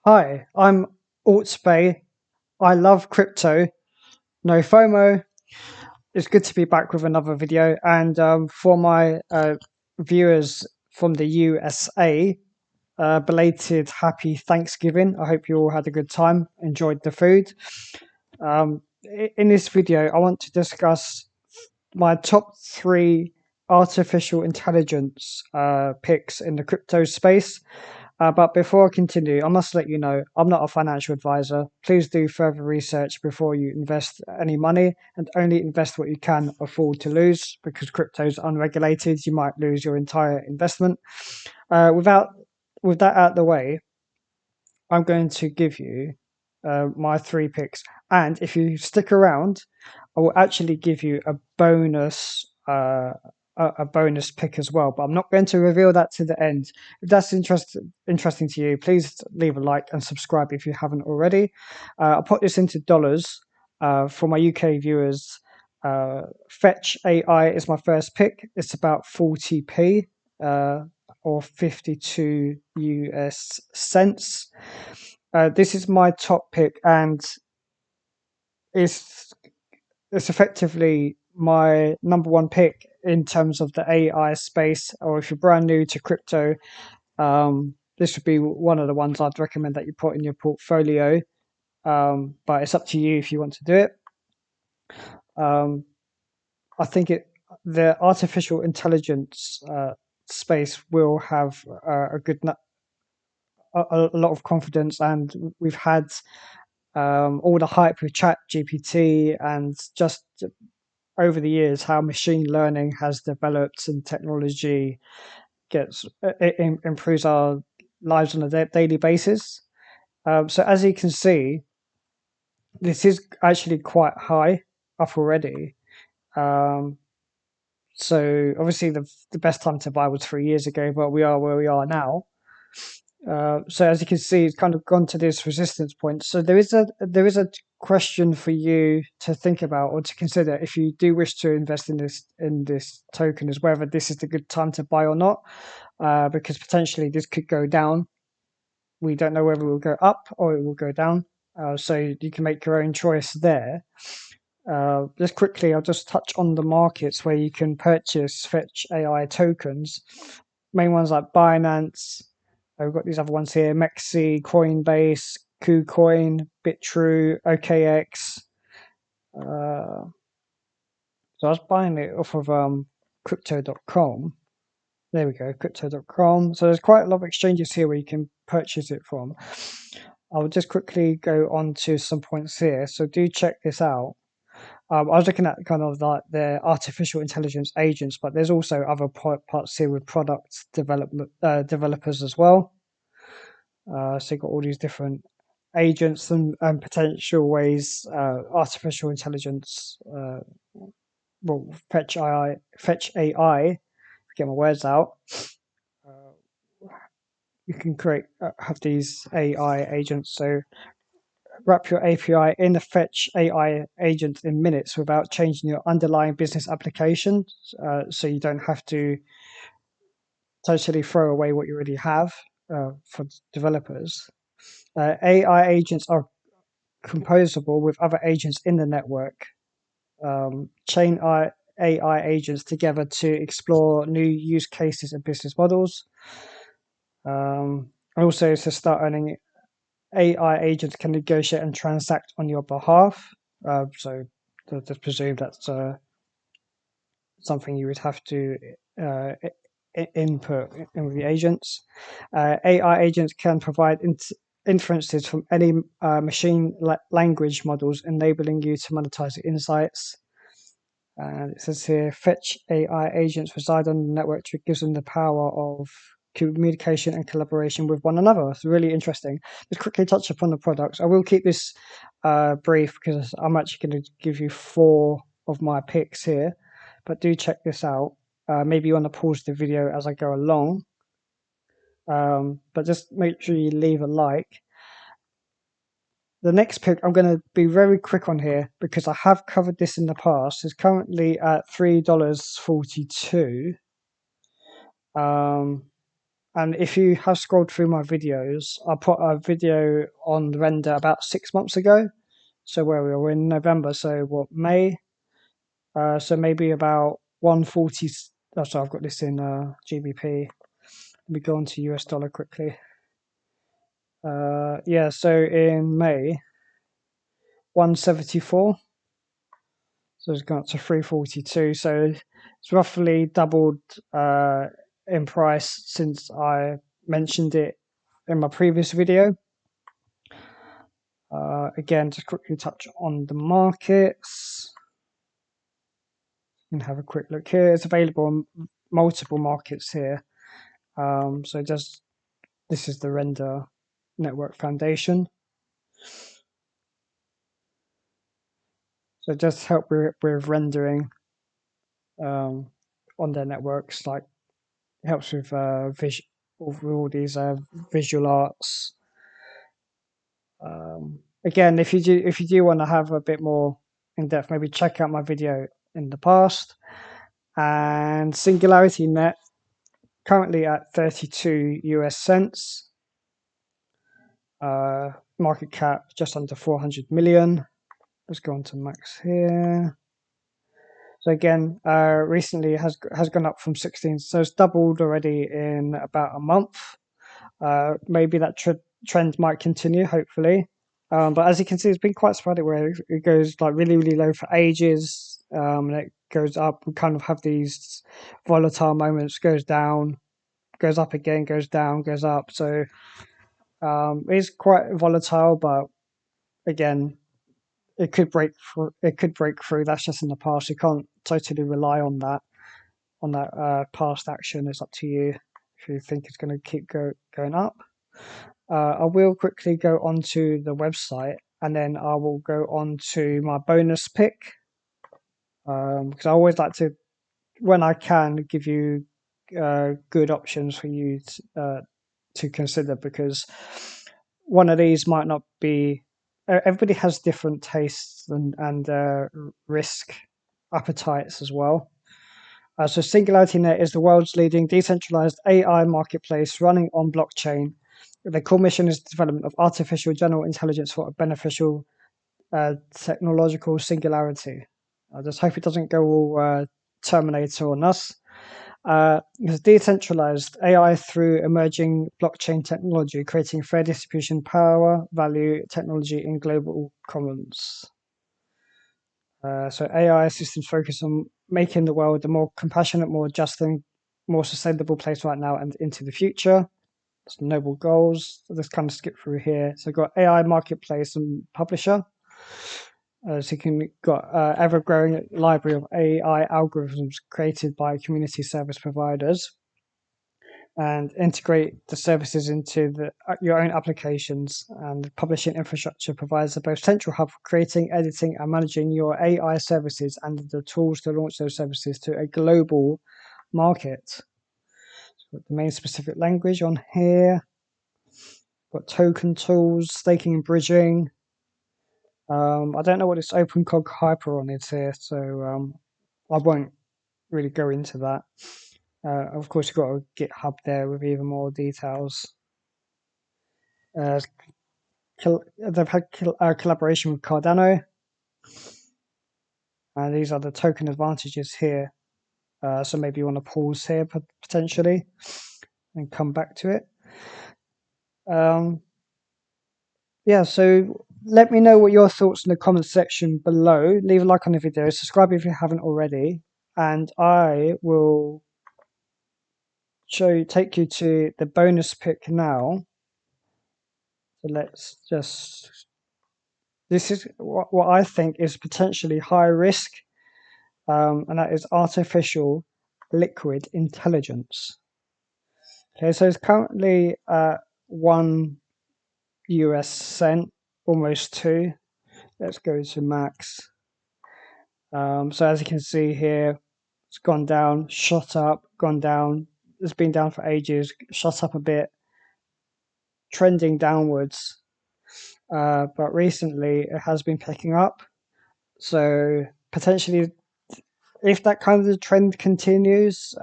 Hi, I'm ALTBAE. I love crypto. No FOMO. It's good to be back with another video. And for my viewers from the USA, belated happy Thanksgiving. I hope you all had a good time, enjoyed the food. In this video, I want to discuss my top three artificial intelligence picks in the crypto space. But before I continue, I must let you know I'm not a financial advisor. Please do further research before you invest any money and only invest what you can afford to lose because crypto is unregulated. You might lose your entire investment. Without with that out of the way, I'm going to give you my three picks. And if you stick around, I will actually give you a bonus a bonus pick as well. But I'm not going to reveal that to the end. If that's interesting to you, please leave a like and subscribe if you haven't already. I'll put this into dollars for my UK viewers. Fetch AI is my first pick. It's about 40p. Or 52 US cents. This is my top pick, and it's it's effectively my number one pick in terms of the AI space. Or if you're brand new to crypto, this would be one of the ones I'd recommend that you put in your portfolio. But it's up to you if you want to do it. Um, I think the artificial intelligence space will have a lot of confidence, and we've had all the hype with Chat GPT and just over the years how machine learning has developed and technology improves our lives on a daily basis. So as you can see, this is actually quite high up already. Um, so obviously the best time to buy was 3 years ago, but we are where we are now. So as you can see, it's kind of gone to this resistance point. So there is a question for you to think about or to consider if you do wish to invest in this token, is whether this is the good time to buy or not, because potentially this could go down. We don't know whether it will go up or it will go down. So you can make your own choice there. Just quickly, I'll just touch on the markets where you can purchase Fetch AI tokens. Main ones like Binance. We've got these other ones here: Mexi, Coinbase, KuCoin, Bitrue, OKX. So I was buying it off of crypto.com. There we go, crypto.com. So there's quite a lot of exchanges here where you can purchase it from. I'll just quickly go on to some points here. So do check this out. I was looking at kind of like the artificial intelligence agents, but there's also other parts here with product development developers as well. So you've got all these different agents and potential ways artificial intelligence, well, fetch AI. Get my words out. You can have these AI agents. So wrap your API in the Fetch AI agent in minutes without changing your underlying business application. So you don't have to totally throw away what you already have for developers. AI agents are composable with other agents in the network. Chain AI agents together to explore new use cases and business models. Also, to start earning, AI agents can negotiate and transact on your behalf. So just presume that's something you would have to input in with the agents. AI agents can provide inferences from any machine language models, enabling you to monetize the insights. And it says here, Fetch AI agents reside on the network, which gives them the power of communication and collaboration with one another. It's really interesting. Let's quickly touch upon the products. I will keep this brief because I'm actually going to give you 4 of my picks here, but do check this out. Maybe you want to pause the video as I go along, but just make sure you leave a like. The next pick, I'm going to be very quick on here because I have covered this in the past. It's currently at $3.42. And if you have scrolled through my videos, I put a video on the render about 6 months ago. So where we were in November, so what, May? So maybe about 140. Oh, sorry, I've got this in GBP. Let me go on to US dollar quickly. Yeah, so in May, 174. So it's gone up to 342. So it's roughly doubled in price since I mentioned it in my previous video. Again, just quickly touch on the markets. You can have a quick look here. It's available on multiple markets here. So just this is the Render Network Foundation. So it does help with rendering on their networks. Like it helps with all these visual arts. Again, if you do want to have a bit more in depth, maybe check out my video in the past. And Singularity Net currently at 32 US cents. Market cap just under 400 million. Let's go on to max here. So again, recently has gone up from 16, so it's doubled already in about a month. Maybe that trend might continue, hopefully. But as you can see, it's been quite sporadic where it goes like really, really low for ages, and it goes up. We kind of have these volatile moments, goes down, goes up again, goes down, goes up. So it's quite volatile, but again, it could break through. It could break through. That's just in the past. You can't totally rely on that past action. It's up to you if you think it's going to keep going up. I will quickly go onto the website and then I will go on to my bonus pick because I always like to, when I can, give you good options for you to consider, because one of these might not be. Everybody has different tastes and risk appetites as well. So SingularityNet is the world's leading decentralized AI marketplace running on blockchain. The core mission is the development of artificial general intelligence for a beneficial technological singularity. I just hope it doesn't go all Terminator on us. It's decentralized AI through emerging blockchain technology, creating fair distribution, power, value, technology in global commons. So AI systems focus on making the world a more compassionate, more just, and more sustainable place right now and into the future. It's noble goals. So let's kind of skip through here. So we've got AI marketplace and publisher. So you can got ever-growing library of AI algorithms created by community service providers, and integrate the services into your own applications. And the publishing infrastructure provides the both central hub for creating, editing, and managing your AI services and the tools to launch those services to a global market. So the main specific language on here. Got token tools, staking and bridging. I don't know what this OpenCog Hyperon is here, so I won't really go into that. Of course, you've got a GitHub there with even more details. They've had collaboration with Cardano. These are the token advantages here. So maybe you want to pause here potentially and come back to it. Yeah, so let me know what your thoughts in the comments section below. Leave a like on the video, subscribe if you haven't already, and I will take you to the bonus pick now. So let's just, this is what I think is potentially high risk, and that is artificial liquid intelligence. Okay, so it's currently at 1 US cent, almost 2. Let's go to max. So as you can see here, it's gone down, shot up, gone down. It's been down for ages, shot up a bit, trending downwards. But recently it has been picking up. So potentially if that kind of trend continues,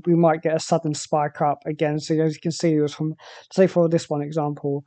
we might get a sudden spike up again. So as you can see, it was from, say for this one example,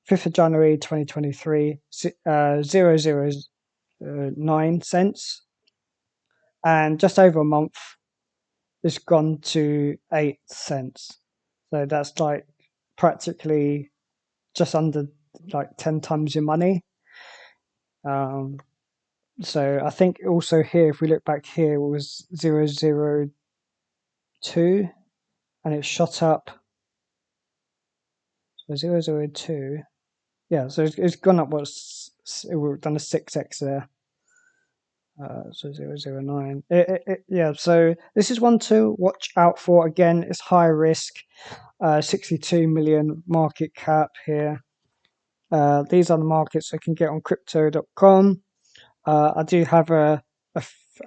5th of January 2023, 0.009 cents, and just over a month, it's gone to 8 cents. So that's like practically just under like 10 times your money. So I think also here, if we look back here, it was 0.002, and it shot up. So 0.002. Yeah, so it's gone up. We've done a 6x there. So 0.009. Yeah, so this is one to watch out for. Again, it's high risk. 62 million market cap here. These are the markets I can get on crypto.com. I do have a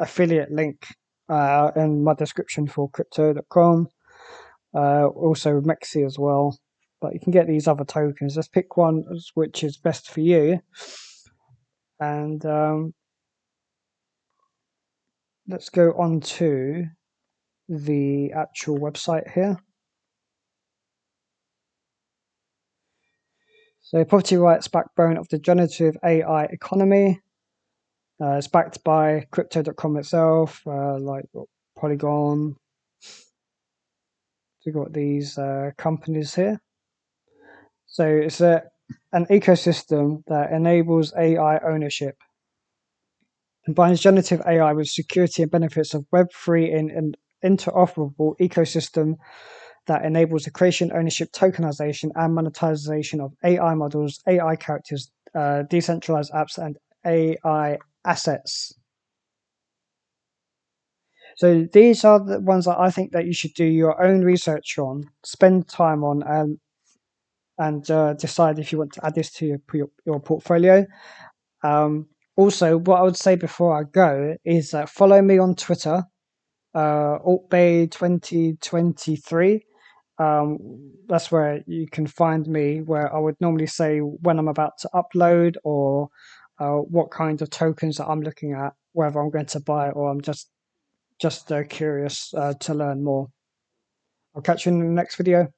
affiliate link in my description for crypto.com. Also Mexi as well. But you can get these other tokens. Let's pick one which is best for you. And let's go on to the actual website here. So property rights backbone of the generative AI economy. It's backed by crypto.com itself, like Polygon. So we've got these companies here. So it's an ecosystem that enables AI ownership, combines generative AI with security and benefits of Web3 in an interoperable ecosystem that enables the creation, ownership, tokenization, and monetization of AI models, AI characters, decentralized apps, and AI assets. So these are the ones that I think that you should do your own research on, spend time on, and decide if you want to add this to your portfolio. Also, what I would say before I go is follow me on Twitter, ALTBAE 2023. That's where you can find me, where I would normally say when I'm about to upload, or what kind of tokens that I'm looking at, whether I'm going to buy or I'm just curious to learn more. I'll catch you in the next video.